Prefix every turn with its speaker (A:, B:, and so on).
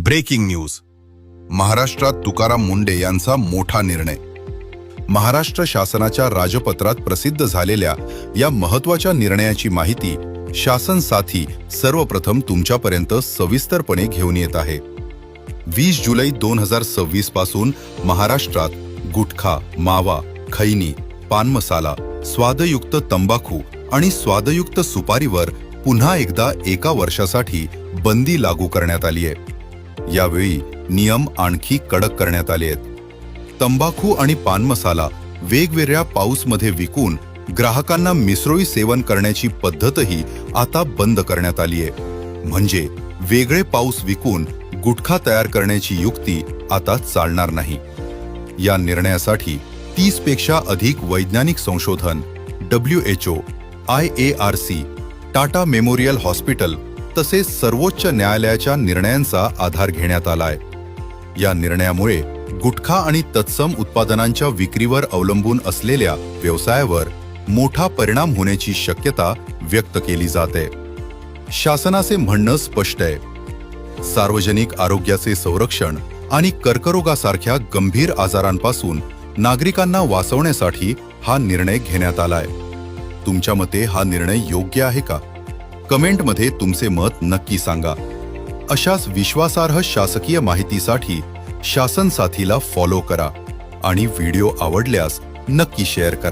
A: Breaking news. महाराष्ट्रात तुकाराम मुंढे यांचा मोठा निर्णय. महाराष्ट्र शासनाच्या राजपत्रात प्रसिद्ध झालेल्या या महत्त्वाच्या निर्णयाची माहिती शासन साथी सर्वप्रथम तुमच्यापर्यंत सविस्तरपणे घेऊन येत आहे. 20 जुलै 2026 पासून महाराष्ट्रात गुटखा, मावा, खैनी, पान मसाला, स्वादयुक्त तंबाखू आणि स्वादयुक्त सुपारीवर पुन्हा एकदा एका वर्षासाठी बंदी लागू करण्यात आली आहे. यावेळी नियम आणखी कडक करण्यात आले आहेत. तंबाखू आणि पान मसाला वेगवेगळ्या पाऊसमध्ये विकून ग्राहकांना मिसळी सेवन करण्याची पद्धतही आता बंद करण्यात आली आहे. म्हणजे वेगळे पाऊस विकून गुटखा तयार करण्याची युक्ती आता चालणार नाही. या निर्णयासाठी 30 पेक्षा अधिक वैज्ञानिक संशोधन, WHO, IARC, Tata memorial hospital तसेच सर्वोच्च न्यायालयाच्या निर्णयांचा आधार घेण्यात आलाय. या निर्णयामुळे गुटखा आणि तत्सम उत्पादनांच्या विक्रीवर अवलंबून असलेल्या व्यवसायावर मोठा परिणाम होण्याची शक्यता व्यक्त केली जाते. शासनाचे म्हणणं स्पष्ट आहे. सार्वजनिक आरोग्याचे संरक्षण आणि कर्करोगासारख्या गंभीर आजारांपासून नागरिकांना वाचवण्यासाठी हा निर्णय घेण्यात आलाय. तुमच्या मते हा निर्णय योग्य आहे का? कमेंटमध्ये तुमचे मत नक्की सांगा. अशाच विश्वासार्ह शासकीय माहितीसाठी शासन साथीला फॉलो करा आणि व्हिडिओ आवडल्यास नक्की शेअर करा.